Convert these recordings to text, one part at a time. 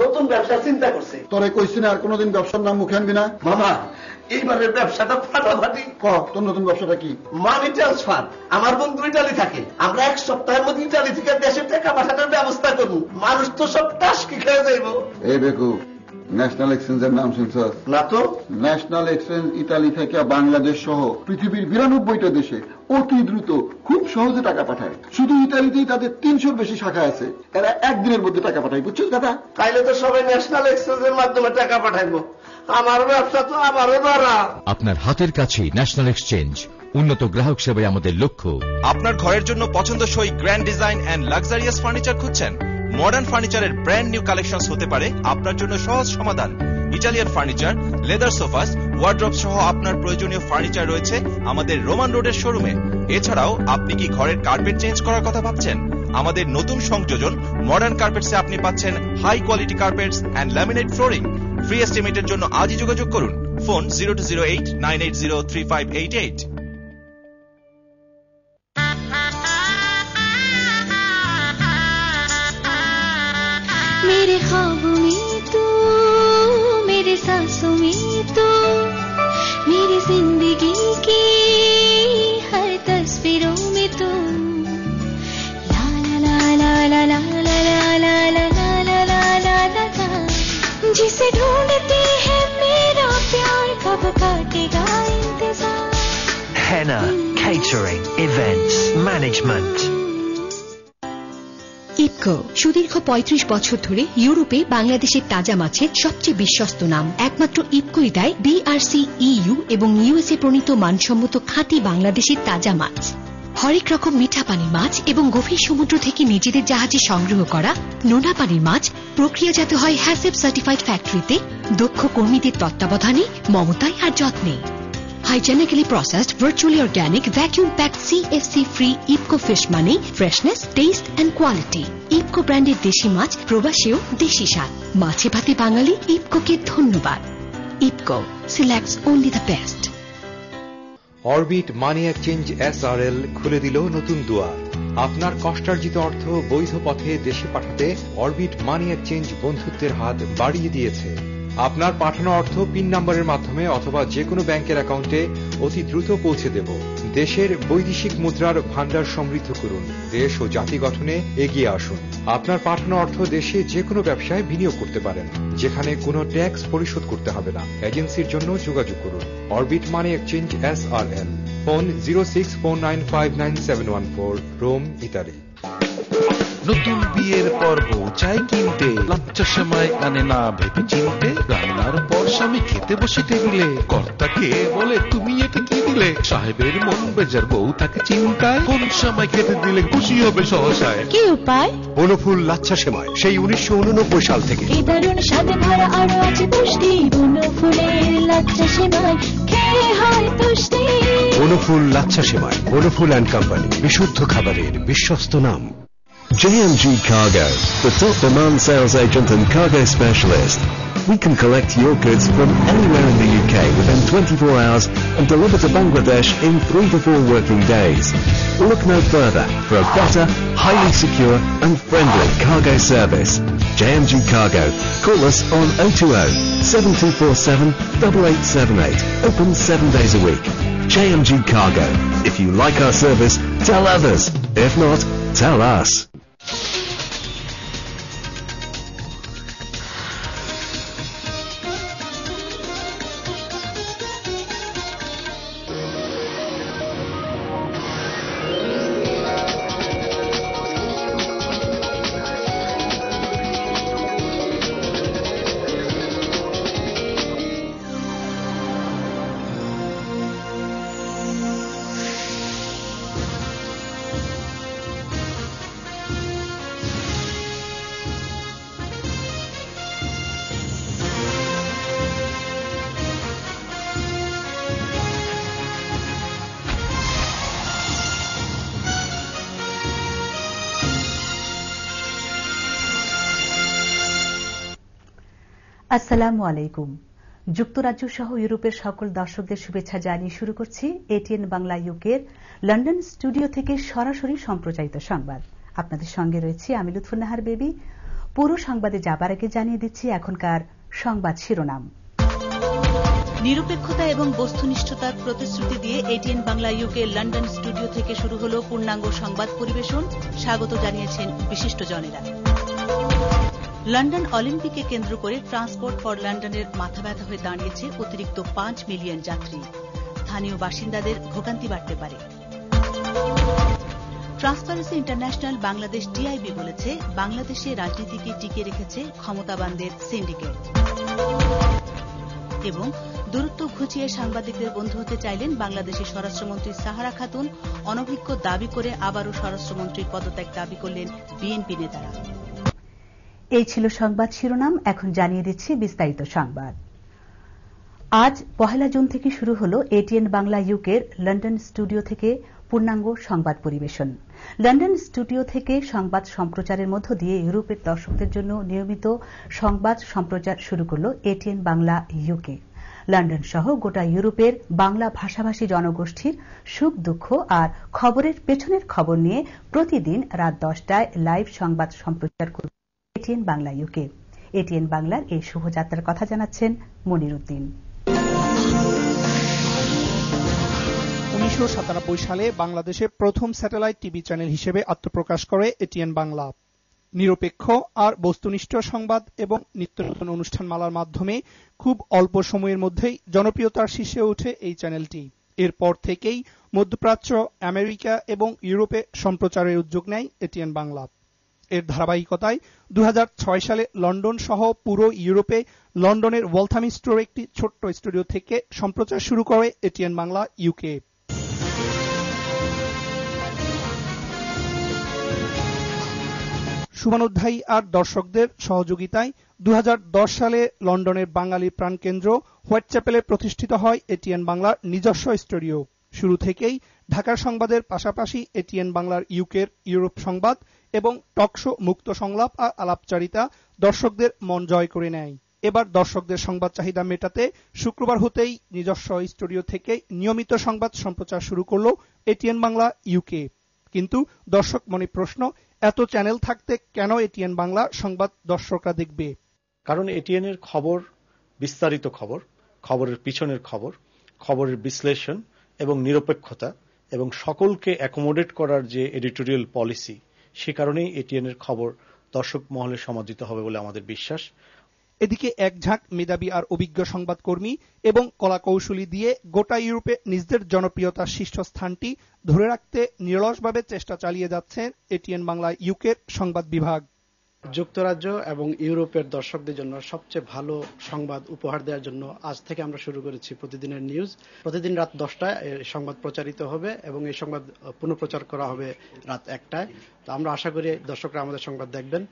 নতুন ব্যবসা চিন্তা করছে। তোরে কইছি না আর কোনোদিন ব্যবসার নাম মুখে আনবি না। মামা এইবারের ব্যবসাটা ফাটাফাটি। তোর নতুন ব্যবসাটা কি? Money transfer. আমার বন্ধু ইটালি থাকে, আমরা 1 সপ্তাহের মধ্যে ইটালি থেকে দেশে টাকা পাঠানোর ব্যবস্থা করবো। মানুষ তো সব টাস্কি খেয়ে যাইব। এই বেকু, ন্যাশনাল এক্সচেঞ্জের নাম শুনছস না? তো ন্যাশনাল এক্সচেঞ্জ ইতালি থেকে বাংলাদেশ সহ পৃথিবীর 92টা দেশে অতি দ্রুত খুব সহজে টাকা পাঠায়। শুধু ইতালিতেই তাদের 300-র বেশি শাখা আছে। এরা একদিনের মধ্যে টাকা পাঠায়, বুঝছিস দাদা? তাইলে তো সবাই ন্যাশনাল এক্সচেঞ্জের মাধ্যমে টাকা পাঠাইবো। আমার ব্যবসা তো আমারও ধরা। আপনার হাতের কাছে ন্যাশনাল এক্সচেঞ্জ, উন্নত গ্রাহক সেবায় আমাদের লক্ষ্য। আপনার ঘরের জন্য পছন্দসই grand design and luxurious furniture খুঁজছেন? মডার্ন ফার্নিচারের ব্র্যান্ড নিউ কালেকশন হতে পারে আপনার জন্য সহজ সমাধান। Italian furniture, leather sofas, wardrobe সহ আপনার প্রয়োজনীয় ফার্নিচার রয়েছে আমাদের রোমান রোডের শোরুমে। এছাড়াও আপনি কি ঘরের কার্পেট চেঞ্জ করার কথা ভাবছেন? আমাদের নতুন সংযোজন মডার্ন কার্পেটসে আপনি পাচ্ছেন high quality carpets and laminate flooring. Free এস্টিমেটের জন্য আজই যোগাযোগ করুন। ফোন 0208-980-3588। मेरे ख्वाबों में तू, मेरे सांसों में तू, मेरी जिंदगी की हर तस्वीरों में तू। ला ला ला ला ला ला ला ला ला ला ला ला ला ला ला, जिसे ढूंढती है मेरा प्यार, कब काटेगा इंतजार। Henna Catering Events Management। ইপকো সুদীর্ঘ 35 বছর ধরে ইউরোপে বাংলাদেশের তাজা মাছের সবচেয়ে বিশ্বস্ত নাম। একমাত্র ইপকোই দেয় বিআরসি, ইইউ এবং ইউএসএ প্রণীত মানসম্মত খাঁটি বাংলাদেশের তাজা মাছ। হরেক রকম মিঠা পানির মাছ এবং গভীর সমুদ্র থেকে নিজেদের জাহাজে সংগ্রহ করা নোনা পানির মাছ প্রক্রিয়াজাত হয় হ্যাসেপ সার্টিফাইড ফ্যাক্টরিতে দক্ষ কর্মীদের তত্ত্বাবধানে, মমতায় আর যত্নে। Hygienically processed, virtually organic, vacuum-packed, CFC-free Ipco fish money, freshness, taste and quality. Ipco branded দেশি মাছ, প্রবাসীও দেশি স্বাদ। মাছে ভাতে বাঙালি, ইপকোকে ধন্যবাদ। ইপকো selects only the best. Orbit money exchange SRL খুলে দিল নতুন দুয়ার। আপনার কষ্টার্জিত অর্থ বৈধ পথে দেশে পাঠাতে অরবিট মানি এক্সচেঞ্জ বন্ধুত্বের হাত বাড়িয়ে দিয়েছে। আপনার পাঠানো অর্থ পিন নাম্বারের মাধ্যমে অথবা যে কোনো ব্যাংকের অ্যাকাউন্টে অতি দ্রুত পৌঁছে দেব। দেশের বৈদেশিক মুদ্রার ভান্ডার সমৃদ্ধ করুন, দেশ ও জাতি গঠনে এগিয়ে আসুন। আপনার পাঠানো অর্থ দেশে যে কোনো ব্যবসায় বিনিয়োগ করতে পারেন, যেখানে কোনো ট্যাক্স পরিশোধ করতে হবে না। এজেন্সির জন্য যোগাযোগ করুন orbit money exchange SRL। Phone 0649597114, Rome, Italy. নতুন বিয়ের পর্ব চাই কিনতে, লাচ্চা সেমাই আনে না ভেবে চিনতে। রান্নার পর স্বামী খেতে বসে টেবিলে, কর্তাকে বলে তুমি এটা কি দিলে। সাহেবের মন বেজার, বউ থাকে চিন্তায়, কোন সময় খেতে দিলে খুশি হবে সহসায়। কি উপায়? বনফুল লাচ্চা সেমাই, সেই 1989 সাল থেকে। এই দারুণ স্বাদে ভরা আরো আছে পুষ্টি, বনফুলের লাচ্চা সেমাই খেয়ে হয় তুষ্টি। বনফুল লাচ্চা সেমাই, বনফুল অ্যান্ড কোম্পানি, বিশুদ্ধ খাবারের বিশ্বস্ত নাম। JMG Cargo, the top demand sales agent and cargo specialist. We can collect your goods from anywhere in the UK within 24 hours and deliver to Bangladesh in 3 to 4 working days. Look no further for a better, highly secure and friendly cargo service. JMG Cargo. Call us on 020 7247 8878. Open 7 days a week. JMG Cargo. If you like our service, tell others. If not, tell us. আসসালামু আলাইকুম। যুক্তরাজ্য সহ ইউরোপের সকল দর্শকদের শুভেচ্ছা জানিয়ে শুরু করছি এটিএন বাংলা ইউকের লন্ডন স্টুডিও থেকে সরাসরি সম্প্রচারিত সংবাদ। আপনাদের সঙ্গে রয়েছে আমি লুৎফুন্নাহার বেবি। পুরো সংবাদে যাবার আগে জানিয়ে দিচ্ছি এখনকার সংবাদ শিরোনাম। নিরপেক্ষতা এবং বস্তুনিষ্ঠতার প্রতিশ্রুতি দিয়ে ATN Bangla UK London studio থেকে শুরু হল পূর্ণাঙ্গ সংবাদ পরিবেশন। স্বাগত জানিয়েছেন বিশিষ্টজনেরা। লন্ডন অলিম্পিককে কেন্দ্র করে ট্রান্সপোর্ট ফর লন্ডনের মাথাব্যথা হয়ে দাঁড়িয়েছে অতিরিক্ত 5 মিলিয়ন যাত্রী। স্থানীয় বাসিন্দাদের ভোগান্তি বাড়তে পারে। ট্রান্সপারেন্সি ইন্টারন্যাশনাল বাংলাদেশ টিআইবি বলেছে, বাংলাদেশে রাজনীতিকে টিকিয়ে রেখেছে ক্ষমতাবানদের সিন্ডিকেট। এবং দূরত্ব ঘুচিয়ে সাংবাদিকদের বন্ধু হতে চাইলেন বাংলাদেশের স্বরাষ্ট্রমন্ত্রী সাহারা খাতুন। অনভিজ্ঞ দাবি করে আবারও স্বরাষ্ট্রমন্ত্রীর পদত্যাগ দাবি করলেন বিএনপি নেতারা। এই ছিল সংবাদ শিরোনাম। এখন জানিয়ে দিচ্ছি বিস্তারিত সংবাদ। আজ 1 জুন থেকে শুরু হল এটিএন বাংলা ইউকের লন্ডন স্টুডিও থেকে পূর্ণাঙ্গ সংবাদ পরিবেশন। লন্ডন স্টুডিও থেকে সংবাদ সম্প্রচারের মধ্য দিয়ে ইউরোপের দর্শকদের জন্য নিয়মিত সংবাদ সম্প্রচার শুরু করল এটিএন বাংলা ইউকে। লন্ডন সহ গোটা ইউরোপের বাংলা ভাষাভাষী জনগোষ্ঠীর সুখ দুঃখ আর খবরের পেছনের খবর নিয়ে প্রতিদিন রাত 10টায় লাইভ সংবাদ সম্প্রচার করবে এটিএন বাংলা ইউকে। এটিএন বাংলার এই শুভযাত্রার কথা জানাচ্ছেন মনির উদ্দিন। 1997 সালে বাংলাদেশে প্রথম স্যাটেলাইট টিভি চ্যানেল হিসেবে আত্মপ্রকাশ করে এটিএন বাংলা। নিরপেক্ষ আর বস্তুনিষ্ঠ সংবাদ এবং নিত্য নতুন অনুষ্ঠানমালার মাধ্যমে খুব অল্প সময়ের মধ্যেই জনপ্রিয়তার শীর্ষে ওঠে এই চ্যানেলটি। এরপর থেকেই মধ্যপ্রাচ্য, আমেরিকা এবং ইউরোপে সম্প্রচারের উদ্যোগ নেয় এটিএন বাংলা। এর ধারাবাহিকতায় 2006 সালে লন্ডন সহ পুরো ইউরোপে লন্ডনের ওয়ালথামিস্টোর একটি ছোট্ট স্টুডিও থেকে সম্প্রচার শুরু করে এটিএন বাংলা ইউকে। শুভানুধ্যায়ী আর দর্শকদের সহযোগিতায় 2010 সালে লন্ডনের বাঙালির প্রাণকেন্দ্র হোয়াইট চ্যাপেলে প্রতিষ্ঠিত হয় এটিএন বাংলার নিজস্ব স্টুডিও। শুরু থেকেই ঢাকার সংবাদের পাশাপাশি এটিএন বাংলার ইউকের ইউরোপ সংবাদ এবং টকশো মুক্ত সংলাপ আর আলাপচারিতা দর্শকদের মন জয় করে নেয়। এবার দর্শকদের সংবাদ চাহিদা মেটাতে শুক্রবার হতেই নিজস্ব স্টুডিও থেকে নিয়মিত সংবাদ সম্প্রচার শুরু করল এটিএন বাংলা ইউকে। কিন্তু দর্শক মনে প্রশ্ন, এত চ্যানেল থাকতে কেন এটিএন বাংলা সংবাদ দর্শকরা দেখবে? কারণ এটিএন এর খবর বিস্তারিত খবর, খবরের পিছনের খবর, খবরের বিশ্লেষণ এবং নিরপেক্ষতা এবং সকলকে অ্যাকোমোডেট করার যে এডিটোরিয়াল পলিসি, সে কারণেই এটিএন এর খবর দর্শক মহলে সমাদৃত হবে বলে আমাদের বিশ্বাস। এদিকে এক ঝাঁক মেধাবী আর অভিজ্ঞ সংবাদকর্মী এবং কলাকৌশলী দিয়ে গোটা ইউরোপে নিজেদের জনপ্রিয়তার শীর্ষস্থানটি ধরে রাখতে নিরলসভাবে চেষ্টা চালিয়ে যাচ্ছে এটিএন বাংলা ইউকের সংবাদ বিভাগ। যুক্তরাজ্য এবং ইউরোপের দর্শকদের জন্য সবচেয়ে ভালো সংবাদ উপহার দেওয়ার জন্য আজ থেকে আমরা শুরু করেছি প্রতিদিনের নিউজ। প্রতিদিন রাত 10টায় সংবাদ প্রচারিত হবে এবং এই সংবাদ পুনঃপ্রচার করা হবে রাত 1টায়। তো আমরা আশা করি দর্শকরা আমাদের সংবাদ দেখবেন।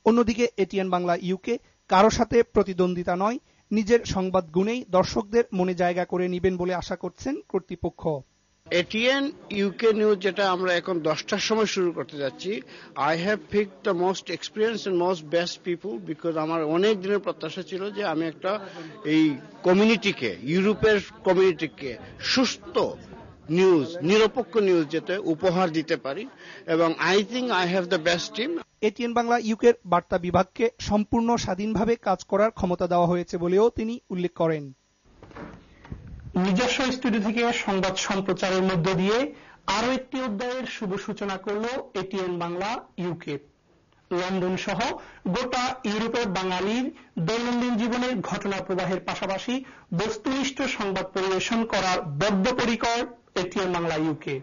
অন্যদিকে এটিএন বাংলা ইউকে কারো সাথে প্রতিদ্বন্দ্বিতা নয়, নিজের সংবাদ গুণেই দর্শকদের মনে জায়গা করে নেবেন বলে আশা করছেন কর্তৃপক্ষ। এটিএন ইউকে নিউজ যেটা আমরা এখন 10টার সময় শুরু করতে যাচ্ছি, I have picked the most experience and most best people, because আমার অনেক দিনের প্রত্যাশা ছিল যে আমি একটা এই কমিউনিটিকে, ইউরোপের কমিউনিটিকে সুস্থ নিউজ, নিরপেক্ষ নিউজ যেতে উপহার দিতে পারি, এবং I think I have the best team. ATN Bangla ইউকের বার্তা বিভাগকে সম্পূর্ণ স্বাধীনভাবে কাজ করার ক্ষমতা দেওয়া হয়েছে বলেও তিনি উল্লেখ করেন। নিজস্ব স্টুডিও থেকে সংবাদ সম্প্রচারের মধ্য দিয়ে আরো একটি অধ্যায়ের শুভ সূচনা করল এটিএন বাংলা ইউকে। লন্ডন সহ গোটা ইউরোপের বাঙালির দৈনন্দিন জীবনের ঘটনা প্রবাহের পাশাপাশি বস্তুনিষ্ঠ সংবাদ পরিবেশন করার বদ্ধপরিকর এটিএন বাংলা ইউকে।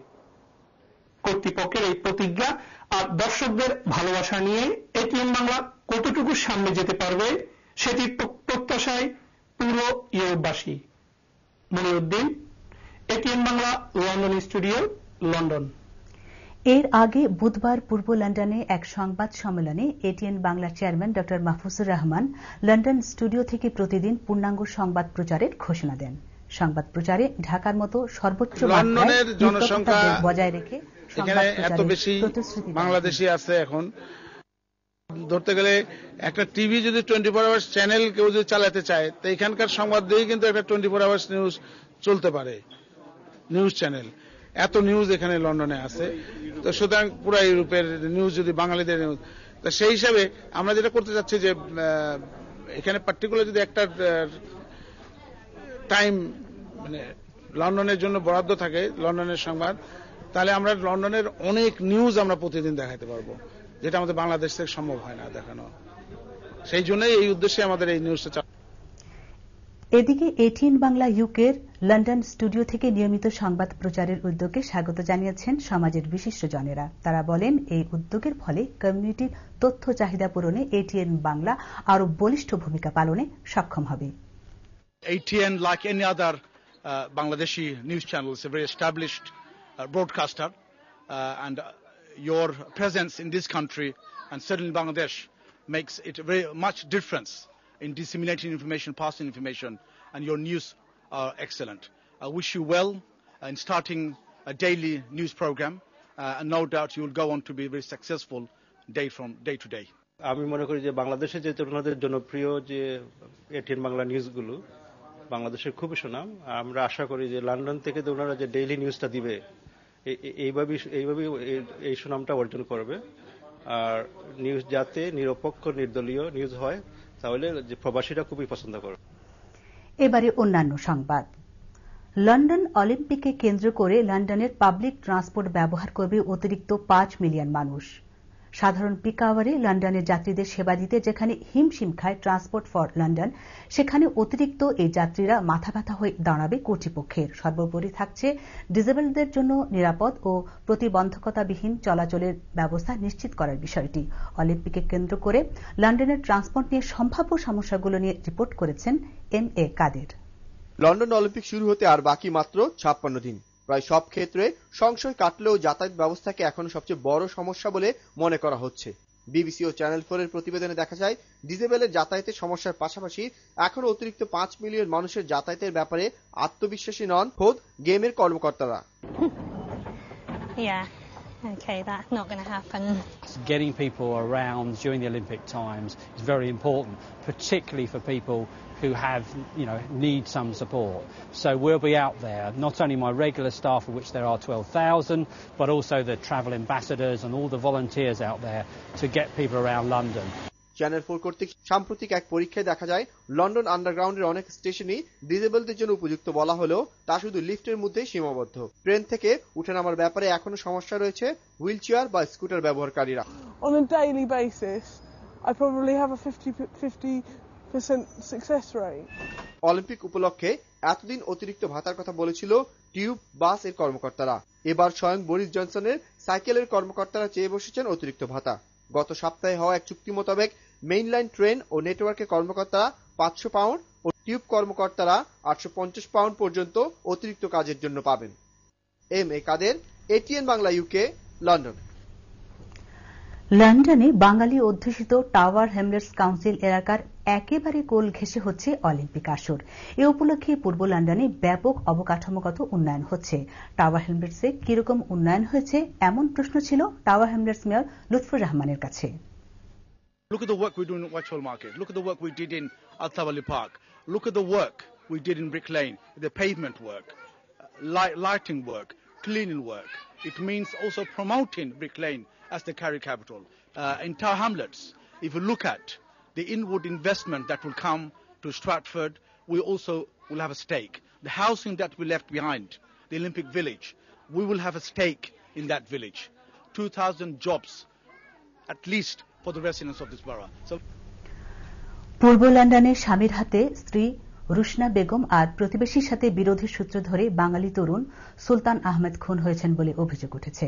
কর্তৃপক্ষের এই প্রতিজ্ঞা আর দর্শকদের ভালোবাসা নিয়ে এটিএন বাংলা কতটুকু সামনে যেতে পারবে সেটি প্রত্যাশায় পুরো ইউরোপবাসী। Monir Uddin, ATN Bangla, London studio, London. এর আগে বুধবার পূর্ব লন্ডনে এক সংবাদ সম্মেলনে এটিএন বাংলার চেয়ারম্যান ড মাহফুজুর রহমান লন্ডন স্টুডিও থেকে প্রতিদিন পূর্ণাঙ্গ সংবাদ প্রচারের ঘোষণা দেন। সংবাদ প্রচারে ঢাকার মতো সর্বোচ্চ লন্ডনের জনসংখ্যা বজায় রেখে এখানে এত বেশি বাংলাদেশি আছে, এখন ধরতে গেলে একটা টিভি যদি 24 আওয়ার্স চ্যানেল কেউ যদি চালাতে চায়, তো এখানকার সংবাদ দিয়েই কিন্তু একটা 24 আওয়ার্স নিউজ চলতে পারে, নিউজ চ্যানেল। এত নিউজ এখানে লন্ডনে আছে। তো সুতরাং পুরো ইউরোপের নিউজ যদি বাঙালিদের নিউজ, তা সেই হিসাবে আমরা যেটা করতে চাচ্ছি যে এখানে পার্টিকুলার যদি একটা টাইম মানে লন্ডনের জন্য বরাদ্দ থাকে, লন্ডনের সংবাদ, তাহলে আমরা লন্ডনের অনেক নিউজ আমরা প্রতিদিন দেখাতে পারবো, যেটা আমাদের বাংলাদেশ থেকে সম্ভব হয় না দেখানো। সেই জন্যই এই উদ্দেশ্যে আমাদের এই নিউজটা। এদিকে এটিএন বাংলা ইউকের লন্ডন স্টুডিও থেকে নিয়মিত সংবাদ প্রচারের উদ্যোগে স্বাগত জানিয়েছেন সমাজের বিশিষ্টজনেরা। তারা বলেন, এই উদ্যোগের ফলে কমিউনিটির তথ্য চাহিদা পূরণে এটিএন বাংলা আরো বলিষ্ঠ ভূমিকা পালনে সক্ষম হবে। ATN, like any other Bangladeshi news channel, is a very established broadcaster, and your presence in this country and certainly Bangladesh makes it very much difference in disseminating information, passing information, and your news are excellent. I wish you well in starting a daily news program, and no doubt you will go on to be very successful day to day. আমি মনে করি যে বাংলাদেশে যে তরুণদের জনপ্রিয় যে ATN Bangla নিউজগুলো বাংলাদেশের খুবই সুনাম। আমরা আশা করি যে লন্ডন থেকে ওনারা যে ডেইলি নিউজটা দিবে এইভাবে এই সুনামটা অর্জন করবে। আর নিউজ যাতে নিরপেক্ষ নির্দলীয় নিউজ হয়, তাহলে যে প্রবাসীরা খুবই পছন্দ করে। এবারে অন্যান্য সংবাদ। লন্ডন অলিম্পিককে কেন্দ্র করে লন্ডনের পাবলিক ট্রান্সপোর্ট ব্যবহার করবে অতিরিক্ত 5 মিলিয়ন মানুষ। সাধারণ পিক আওয়ারে লন্ডনের যাত্রীদের সেবা দিতে যেখানে হিমশিম খায় ট্রান্সপোর্ট ফর লন্ডন, সেখানে অতিরিক্ত এই যাত্রীরা মাথা ব্যথা হয়ে দাঁড়াবে কর্তৃপক্ষের। সর্বোপরি থাকছে ডিসেবলদের জন্য নিরাপদ ও প্রতিবন্ধকতাবিহীন চলাচলের ব্যবস্থা নিশ্চিত করার বিষয়টি। অলিম্পিককে কেন্দ্র করে লন্ডনের ট্রান্সপোর্ট নিয়ে সম্ভাব্য সমস্যাগুলো নিয়ে রিপোর্ট করেছেন MA কাদের। লন্ডন অলিম্পিক শুরু হতে আর বাকি মাত্র 56 দিন। প্রায় সব ক্ষেত্রে সংশয় কাটলেও যাতায়াত ব্যবস্থাকে এখনো সবচেয়ে বড় সমস্যা বলে মনে করা হচ্ছে। বিবিসি ও চ্যানেল 4 এর প্রতিবেদনে দেখা যায়, ডিসেবলের যাতায়াতের সমস্যার পাশাপাশি এখনো অতিরিক্ত 5 মিলিয়ন মানুষের যাতায়াতের ব্যাপারে আত্মবিশ্বাসী নন খোদ গেমের কর্মকর্তারা। Okay, that's not going to happen. Getting people around during the Olympic times is very important, particularly for people who have, need some support. So we'll be out there, not only my regular staff, of which there are 12,000, but also the travel ambassadors and all the volunteers out there to get people around London. Channel 4 কর্তৃক সাম্প্রতিক এক পরীক্ষায় দেখা যায়, London আন্ডারগ্রাউন্ডের অনেক স্টেশনই ডিসেবলদের জন্য উপযুক্ত বলা হলেও তা শুধু লিফটের মধ্যেই সীমাবদ্ধ। ট্রেন থেকে উঠে নামার ব্যাপারে এখনো সমস্যা রয়েছে হুইল চেয়ার বা স্কুটার ব্যবহারকারীরা। On a daily basis, I probably have a 50% success rate. Olympic উপলক্ষে এতদিন অতিরিক্ত ভাতার কথা বলেছিল টিউব বাস এর কর্মকর্তারা। এবার স্বয়ং বরিস জনসনের সাইকেলের কর্মকর্তারা চেয়ে বসেছেন অতিরিক্ত ভাতা। গত সপ্তাহে হওয়া এক চুক্তি মোতাবেক মেইনলাইন ট্রেন ও নেটওয়ার্কের কর্মকর্তারা 500 পাউন্ড ও টিউব কর্মকর্তারা 850 পাউন্ড পর্যন্ত অতিরিক্ত কাজের জন্য পাবেন। MA কাদের, এটিএন বাংলা ইউকে, লন্ডন। লন্ডনে বাঙালি অধ্যুষিত টাওয়ার হ্যামলেটস কাউন্সিল এলাকার একেবারে কোল ঘেঁষে হচ্ছে অলিম্পিক আসর। এ উপলক্ষে পূর্ব লন্ডনে ব্যাপক অবকাঠামোগত উন্নয়ন হচ্ছে। টাওয়ার হ্যামলেটসে কিরকম উন্নয়ন হয়েছে এমন প্রশ্ন ছিল টাওয়ার হ্যামলেটস মেয়র লুৎফুর রহমানের কাছে। Look at the work we do in Whitehall Market. Look at the work we did in Al-Thawali Park. Look at the work we did in Brick Lane, the pavement work, lighting work, cleaning work. It means also promoting Brick Lane as the Carry capital. In Tower Hamlets, if you look at the inward investment that will come to Stratford, we also will have a stake. The housing that we left behind, the Olympic Village, we will have a stake in that village. 2,000 jobs, at least, for the residents of this borough. পূর্ব লন্ডনের স্বামীর হাতে স্ত্রী রুশনা বেগম আর প্রতিবেশীর সাথে বিরোধের সূত্র ধরে বাঙালি তরুণ সুলতান আহমেদ খুন হয়েছেন বলে অভিযোগ উঠেছে।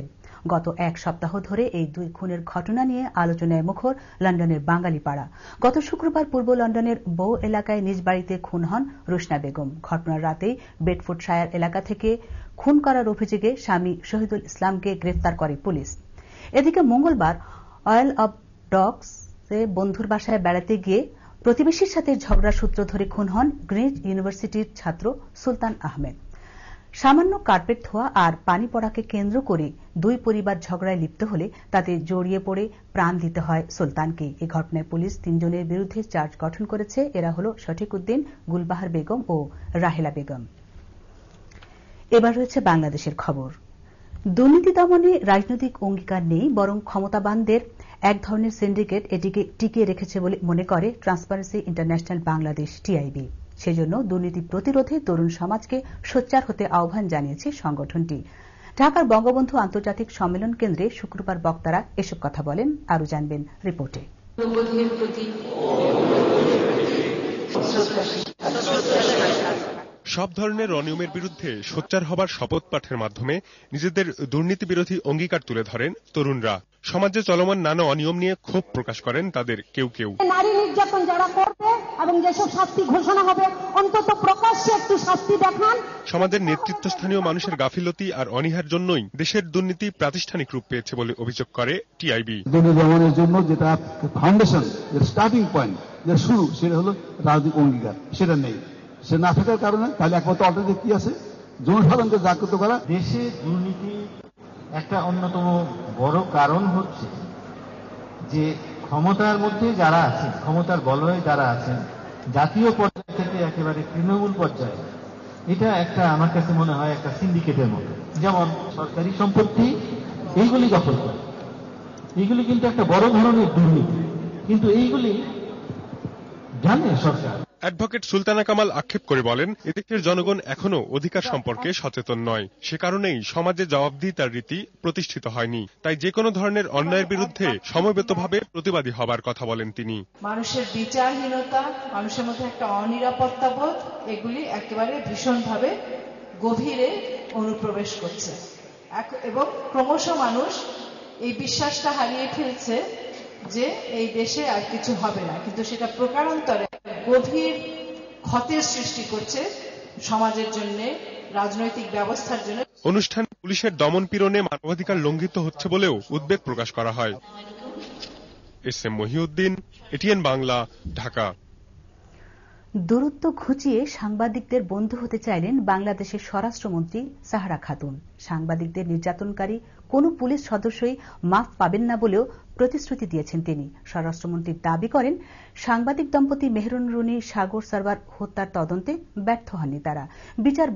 গত এক সপ্তাহ ধরে এই দুই খুনের ঘটনা নিয়ে আলোচনায় মুখর লন্ডনের বাঙালি পাড়া। গত শুক্রবার পূর্ব লন্ডনের বৌ এলাকায় নিজ বাড়িতে খুন হন রুশনা বেগম। ঘটনার রাতেই বেডফোর্ডশায়ার এলাকা থেকে খুন করার অভিযোগে স্বামী শহীদুল ইসলামকে গ্রেফতার করে পুলিশ। এদিকে মঙ্গলবার অয়েল অব ডগসে বন্ধুর বাসায় বেড়াতে গিয়ে প্রতিবেশীর সাথে ঝগড়ার সূত্র ধরে খুন হন গ্রিনিচ ইউনিভার্সিটির ছাত্র সুলতান আহমেদ। সামান্য কার্পেট ধোয়া আর পানি পড়াকে কেন্দ্র করে দুই পরিবার ঝগড়ায় লিপ্ত হলে তাতে জড়িয়ে পড়ে প্রাণ দিতে হয় সুলতানকে। এই ঘটনায় পুলিশ 3 জনের বিরুদ্ধে চার্জ গঠন করেছে। এরা হল শফিক উদ্দিন, গুলবাহার বেগম ও রাহেলা বেগম। এবার রয়েছে বাংলাদেশের খবর। দুর্নীতি দমনে রাজনৈতিক অঙ্গীকার নেই, বরং ক্ষমতাবানদের এক ধরনের সিন্ডিকেট এটিকে টিকিয়ে রেখেছে বলে মনে করে ট্রান্সপারেন্সি ইন্টারন্যাশনাল বাংলাদেশ টিআইবি। সেজন্য দুর্নীতি প্রতিরোধে তরুণ সমাজকে সোচ্চার হতে আহ্বান জানিয়েছে সংগঠনটি। ঢাকার বঙ্গবন্ধু আন্তর্জাতিক সম্মেলন কেন্দ্রে শুক্রবার বক্তারা এসব কথা বলেন। আরও জানবেন রিপোর্টে। সব ধরনের অনিয়মের বিরুদ্ধে সোচ্চার হবার শপথ পাঠের মাধ্যমে নিজেদের দুর্নীতি বিরোধী অঙ্গীকার তুলে ধরেন তরুণরা। সমাজে চলমান নানা অনিয়ম নিয়ে ক্ষোভ প্রকাশ করেন তাদের কেউ কেউ। নারী নির্যাতন যারা করবে এবং যেসব শাস্তি ঘোষণা হবে অন্তত প্রকাশ্যে একটু শাস্তি দেখান। সমাজের নেতৃত্বস্থানীয় মানুষের গাফিলতি আর অনীহার জন্যই দেশের দুর্নীতি প্রাতিষ্ঠানিক রূপ পেয়েছে বলে অভিযোগ করে টিআইবি। দুর্নীতি দমনের জন্য যেটা ফাউন্ডেশন, যেটা স্টার্টিং পয়েন্ট, যেটা শুরু, সেটা হলো রাজনৈতিক অঙ্গীকার। সেটা নেই, সে না থাকার কারণে তাহলে একমাত্র অল্টারনেটিভ কি আছে? জনসাধারণকে জাগ্রত করা। দেশে দুর্নীতি একটা অন্যতম বড় কারণ হচ্ছে যে ক্ষমতার মধ্যে যারা আছেন, ক্ষমতার বলয়ে যারা আছেন, জাতীয় পর্যায় থেকে একেবারে তৃণমূল পর্যায়ে, এটা একটা আমার কাছে মনে হয় একটা সিন্ডিকেটের মতো। যেমন সরকারি সম্পত্তি এইগুলি দখল করে, এইগুলি কিন্তু একটা বড় ধরনের দুর্নীতি, কিন্তু এইগুলি জানে সরকার। অ্যাডভোকেট সুলতানা কামাল আক্ষেপ করে বলেন, এদেশের জনগণ এখনো অধিকার সম্পর্কে সচেতন নয়। সে কারণেই সমাজে জবাবদিহিতার রীতি প্রতিষ্ঠিত হয়নি। তাই যে কোনো ধরনের অন্যায়ের বিরুদ্ধে সমবেতভাবে প্রতিবাদী হবার কথা বলেন তিনি। মানুষের বিচারহীনতা, মানুষের মধ্যে একটা অনিরাপত্তা বোধ, এগুলি একেবারে ভীষণভাবে গভীরে অনুপ্রবেশ করছে এবং ক্রমশ মানুষ এই বিশ্বাসটা হারিয়ে ফেলছে যে এই দেশে আর কিছু হবে না, কিন্তু সেটা প্রকারান্তরে গভীর ক্ষতির সৃষ্টি করছে সমাজের জন্য, রাজনৈতিক ব্যবস্থার জন্য। অনুষ্ঠানে পুলিশের দমন পীড়নে মানবাধিকার লঙ্ঘিত হচ্ছে বলেও উদ্বেগ প্রকাশ করা হয়। SM Mohiuddin, ATN Bangla, Dhaka. দূরত্ব ঘুচিয়ে সাংবাদিকদের বন্ধু হতে চাইলেন বাংলাদেশের স্বরাষ্ট্রমন্ত্রী সাহারা খাতুন। সাংবাদিকদের নির্যাতনকারী কোন পুলিশ সদস্যই মাফ পাবেন না বলেও প্রতিশ্রুতি দিয়েছেন তিনি। স্বরাষ্ট্রমন্ত্রী দাবি করেন, সাংবাদিক দম্পতি মেহরুন রুনি, সাগর সারওয়ার হত্যার তদন্তে ব্যর্থ হননি তারা। বিচার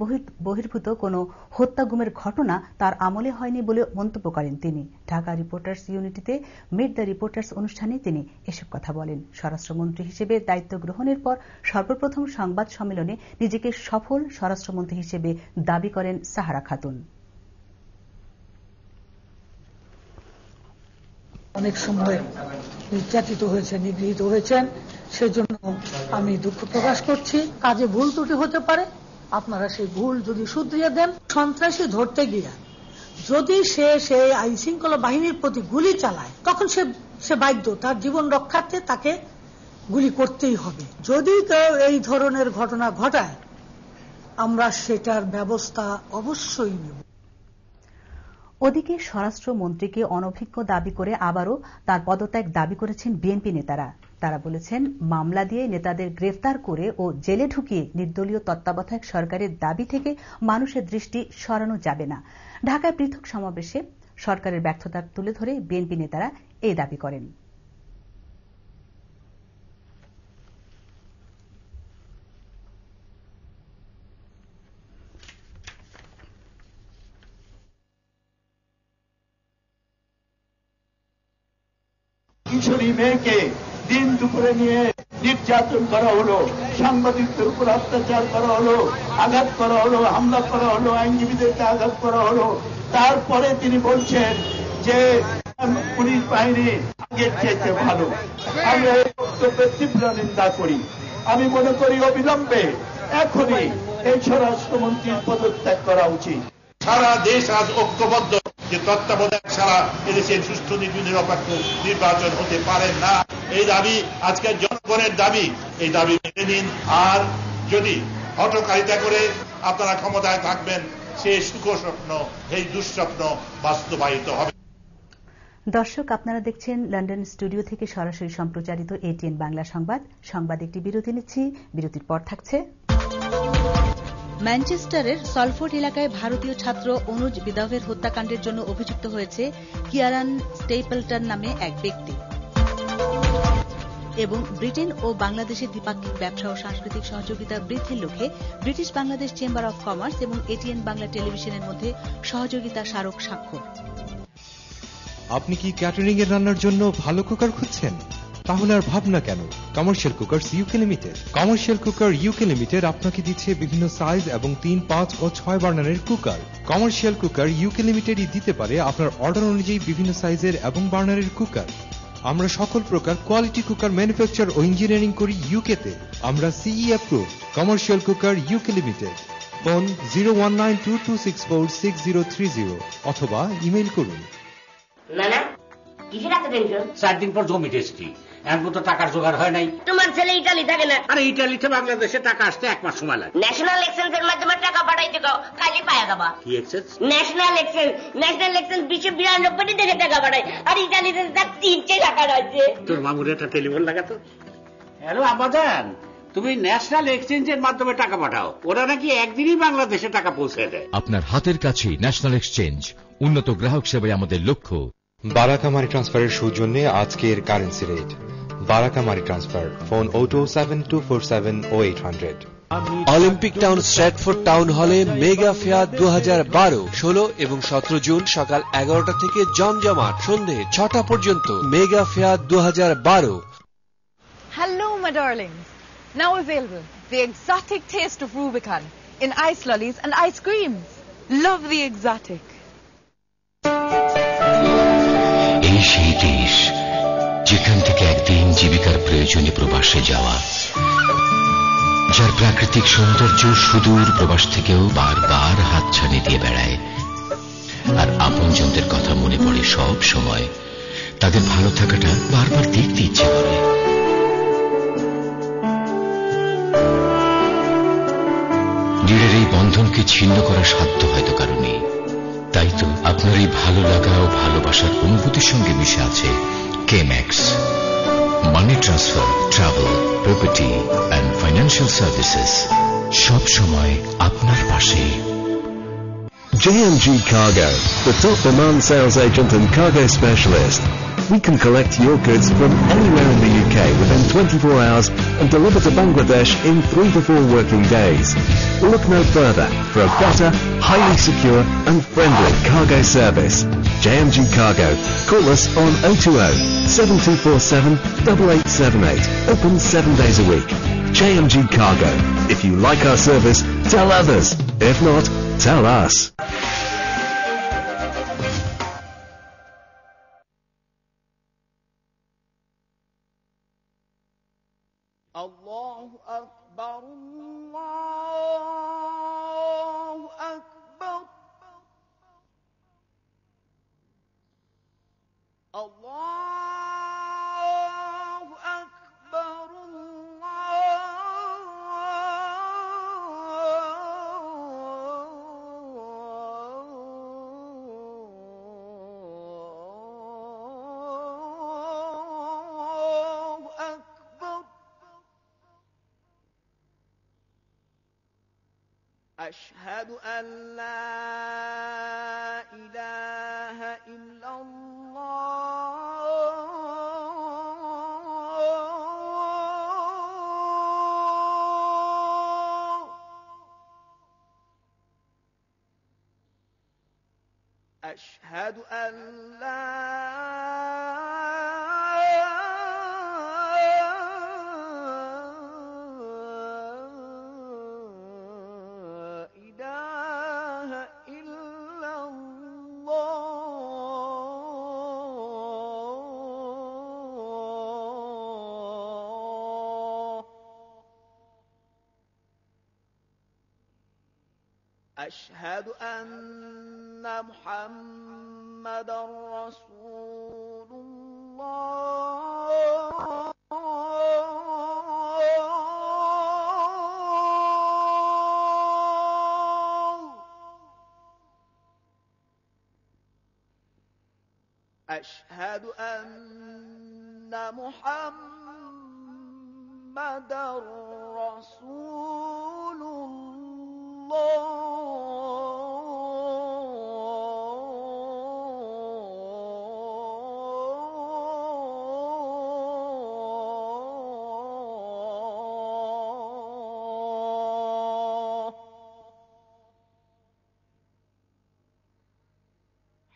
বহির্ভূত কোন হত্যা গুমের ঘটনা তার আমলে হয়নি বলে মন্তব্য করেন তিনি। ঢাকা রিপোর্টার্স ইউনিটিতে মিট দ্য রিপোর্টার্স অনুষ্ঠানে তিনি এসব কথা বলেন। স্বরাষ্ট্রমন্ত্রী হিসেবে দায়িত্ব গ্রহণের পর সর্বপ্রথম সংবাদ সম্মেলনে নিজেকে সফল স্বরাষ্ট্রমন্ত্রী হিসেবে দাবি করেন সাহারা খাতুন। অনেক সময় নির্যাতিত হয়েছেন, নিগৃহীত হয়েছেন, সেজন্য আমি দুঃখ প্রকাশ করছি। কাজে ভুল ত্রুটি হতে পারে, আপনারা সেই ভুল যদি শুধরিয়ে দেন। সন্ত্রাসী ধরতে গিয়ে যদি সে আইন শৃঙ্খলা বাহিনীর প্রতি গুলি চালায়, তখন সে বাধ্য তার জীবন রক্ষার্থে তাকে গুলি করতেই হবে। যদি কেউ এই ধরনের ঘটনা ঘটায়, আমরা সেটার ব্যবস্থা অবশ্যই নেব। ওদিকে স্বরাষ্ট্রমন্ত্রীকে অনভিজ্ঞ দাবি করে আবারও তার পদত্যাগ দাবি করেছেন বিএনপি নেতারা। তারা বলেছেন, মামলা দিয়ে নেতাদের গ্রেফতার করে ও জেলে ঢুকিয়ে নির্দলীয় তত্ত্বাবধায়ক সরকারের দাবি থেকে মানুষের দৃষ্টি সরানো যাবে না। ঢাকায় পৃথক সমাবেশে সরকারের ব্যর্থতা তুলে ধরে বিএনপি নেতারা এই দাবি করেন। কিশোরী মেয়েকে দিন দুপুরে নিয়ে নির্যাতন করা হলো, সাংবাদিকদের উপর অত্যাচার করা হলো, আঘাত করা হলো, হামলা করা হলো, আইনজীবীদেরকে আঘাত করা হলো। তারপরে তিনি বলছেন যে পুলিশ বাহিনী আগের চাইতে ভালো। আমরা এই বক্তব্যের তীব্র নিন্দা করি। আমি মনে করি অবিলম্বে এখনই এই স্বরাষ্ট্রমন্ত্রীর পদত্যাগ করা উচিত। সারা দেশ আজ ঐক্যবদ্ধ যে তত্ত্বাবধায়ক ছাড়া এদেশের সুষ্ঠু নিরপেক্ষ নির্বাচন হতে পারে না। এই দাবি আজকের জনগণের দাবি, এই দাবি মেনে নিন। আর যদি হঠকারিতা করে আপনারা ক্ষমতায় থাকবেন, সেই সুখস্বপ্ন, এই দুঃস্বপ্ন বাস্তবায়িত হবে। দর্শক, আপনারা দেখছেন লন্ডন স্টুডিও থেকে সরাসরি সম্প্রচারিত এটিএন বাংলা সংবাদ। সংবাদ একটি বিরতি নিচ্ছি, বিরতির পর থাকছে। ম্যানচেস্টারের সলফোর্ড এলাকায় ভারতীয় ছাত্র অনুজ বিদাভের হত্যাকাণ্ডের জন্য অভিযুক্ত হয়েছে কিয়ারান স্টেপলটন নামে এক ব্যক্তি। এবং ব্রিটেন ও বাংলাদেশের দ্বিপাক্ষিক ব্যবসা ও সাংস্কৃতিক সহযোগিতা বৃদ্ধির লক্ষ্যে British Bangladesh chamber of commerce এবং এটিএন বাংলা টেলিভিশনের মধ্যে সহযোগিতা স্মারক স্বাক্ষর। আপনি কি ক্যাটারিং এর রান্নার জন্য ভালো কুকার খুঁজছেন? তাহলে আর ভাবনা কেন, commercial cookers UK limited. Commercial cooker UK limited আপনাকে দিচ্ছে বিভিন্ন সাইজ এবং 3, 5 ও 6 বার্নারের কুকার। কমার্শিয়াল কুকার ইউকে লিমিটেডই দিতে পারে আপনার অর্ডার অনুযায়ী বিভিন্ন সাইজের এবং বার্নারের কুকার। আমরা সকল প্রকার কোয়ালিটি কুকার ম্যানুফ্যাকচার ও ইঞ্জিনিয়ারিং করি ইউকেতে। আমরা সিই approved. Commercial cooker UK limited. Phone 019226463030 অথবা ইমেইল করুন। নানা কিসের এত টেনশন? 4 দিন পর জমি টেস্টি, এখন তো টাকার জোগাড় হয় নাই। তোমার ছেলে ইটালি থাকে না? আরে ইটালিতে বাংলাদেশে টাকা আসতে 1 মাস সময় লাগে। ন্যাশনাল এক্সচেঞ্জের মাধ্যমে টাকা পাঠাইতে কও, খালি পায়া যাবা। কি exchange? National exchange. National exchange 292 থেকে টাকা পাঠায়, আর ইটালিতে তার 3 টাকা রয়েছে। তোর মামুর একটা টেলিফোন লাগাতো। হ্যালো আম্মাজান, তুমি ন্যাশনাল এক্সচেঞ্জের মাধ্যমে টাকা পাঠাও, ওরা নাকি একদিনই বাংলাদেশে টাকা পৌঁছে দেয়। আপনার হাতের কাছে ন্যাশনাল এক্সচেঞ্জ, উন্নত গ্রাহক সেবাই আমাদের লক্ষ্য। বারাকা মানি ট্রান্সফারের সৌজন্যে আজকের currency rate. Baraka money transfer, phone 02724700800। Olympic town Stratford town হলে মেগা ফেয়ার 2012 16 এবং 17 জুন সকাল 11টা থেকে জমজমাট সন্ধে 6টা পর্যন্ত। Mega fair 2012। Hello my darlings, now available the exotic taste of Rubicon in ice lollies and ice creams. Love the exotic. এই সেই দেশ যেখান থেকে একদিন জীবিকার প্রয়োজনে প্রবাসে যাওয়া, যার প্রাকৃতিক সৌন্দর্য সুদূর প্রবাস থেকেও বারবার হাতছানি দিয়ে বেড়ায়, আর আপনজনদের কথা মনে পড়ে সব সময়। তাদের ভালো থাকাটা বারবার দেখতে ইচ্ছে করে। দৃঢ়ের এই বন্ধনকে ছিন্ন করার সাধ্য হয়তো কারো নেই। তাই তো আপনার এই ভালো লাগা ও ভালোবাসার অনুভূতির সঙ্গে মিশে আছে Kemax. Money transfer, travel, property and financial services, সব সময় আপনার পাশে। JMG Cargo, the top demand sales agent and cargo specialist. We can collect your goods from anywhere in the UK within 24 hours and deliver to Bangladesh in 3 to 4 working days. Look no further for a better, highly secure and friendly cargo service. JMG Cargo. Call us on 020-7247-8878. Open 7 days a week. JMG Cargo. If you like our service, tell others. If not, tell us. Allahu Akbar, Allahu Akbar, Allahu Akbar, Allahu Akbar. أشهد أن لا إله إلا الله. أشهد أن لا أشهد أن محمدا رسول الله. أشهد أن محمدا رسول الله.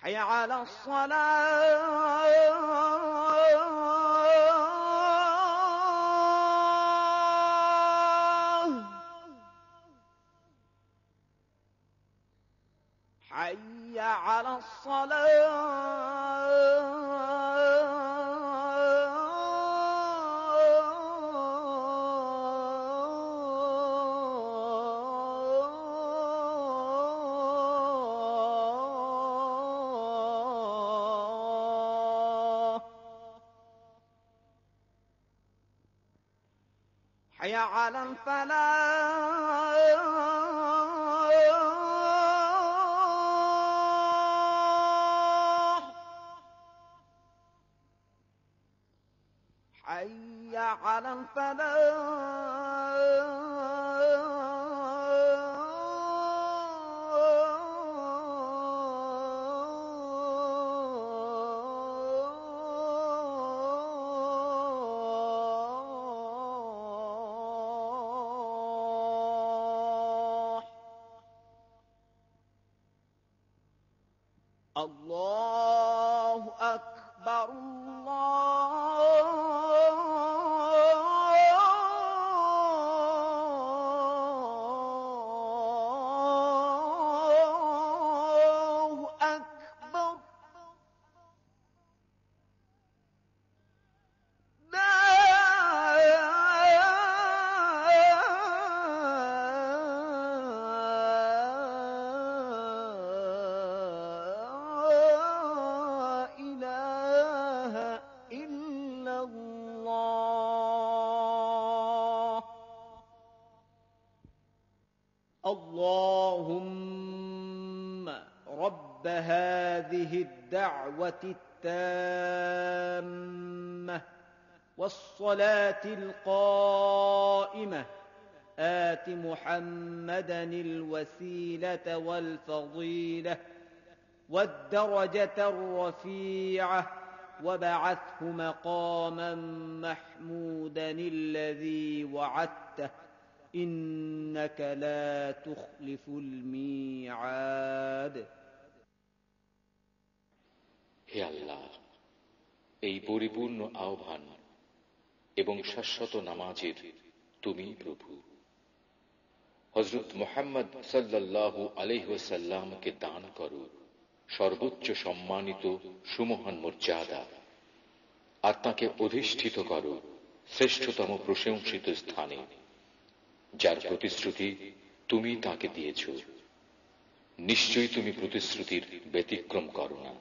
حي على الصلاة حي على حي على الفلاح حي على الله أكبر الله أكبر لا إله إلا الله اللهم رب هذه الدعوة التامة والصلاة القائمة آت محمدا الوسيلة والفضيلة والدرجة الرفيعة وبعثه مقاما محمودا الذي وعدته إنك لا تخلف الميعاد হে আল্লাহ, এই পরিপূর্ণ আহ্বান এবং শাশ্বত নামাজের তুমি প্রভু। হযরত মুহাম্মদ সাল্লাল্লাহু আলাইহি ওয়াসাল্লামকে দান করো সর্বোচ্চ সম্মানিত সুমহান মর্যাদা, আর তাকে অধিষ্ঠিত করো শ্রেষ্ঠতম প্রশংসিত স্থানে, যার প্রতিশ্রুতি তুমি তাকে দিয়েছ। নিশ্চয়ই তুমি প্রতিশ্রুতির ব্যতিক্রম করো না।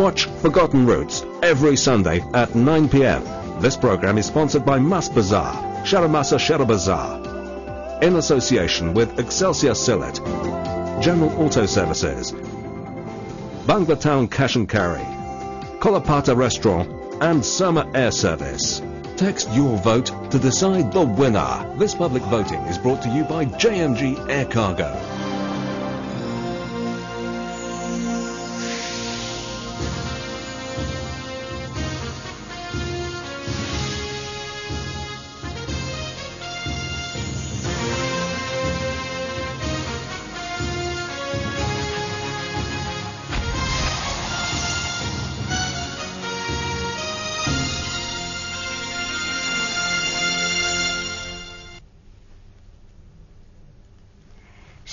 Watch Forgotten Roots every Sunday at 9 p.m. This program is sponsored by Mas Bazaar, Sharamasa Shara Bazaar, in association with Excelsior Sillet, General Auto Services, Bangla Town Cash and Carry, Kolapata Restaurant and Surma Air Service. Text your vote to decide the winner. This public voting is brought to you by JMG Air Cargo.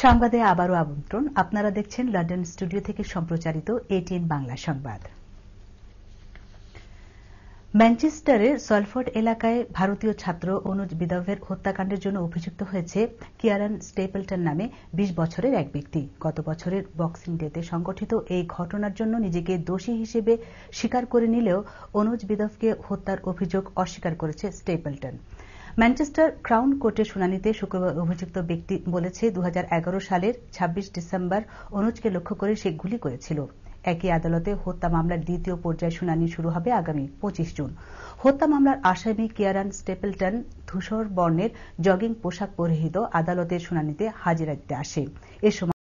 সংবাদে আবারও আমন্ত্রণ। আপনারা দেখছেন London studio থেকে সম্প্রচারিত ATN Bangla সংবাদ। ম্যানচেস্টারের Salford এলাকায় ভারতীয় ছাত্র অনুজ বিদভের হত্যাকাণ্ডের জন্য অভিযুক্ত হয়েছে কিয়ারান স্টেপলটন নামে ২০ বছরের এক ব্যক্তি। গত বছরের বক্সিং ডেতে সংঘটিত এই ঘটনার জন্য নিজেকে দোষী হিসেবে স্বীকার করে নিলেও অনুজ বিদভকে হত্যার অভিযোগ অস্বীকার করেছে স্টেপলটন। ম্যানচেস্টার ক্রাউন কোর্টের শুনানিতে শুক্রবার অভিযুক্ত ব্যক্তি বলেছে ২০১১ সালের ২৬ ডিসেম্বর অনুজকে লক্ষ্য করে সে গুলি করেছিল। একই আদালতে হত্যা মামলার দ্বিতীয় পর্যায়ে শুনানি শুরু হবে আগামী ২৫ জুন। হত্যা মামলার আসামি কিয়ারান স্টেপলটন ধূসর বর্ণের জগিং পোশাক পরিহিত আদালতের শুনানিতে হাজিরা দিতে আসে। এ সময়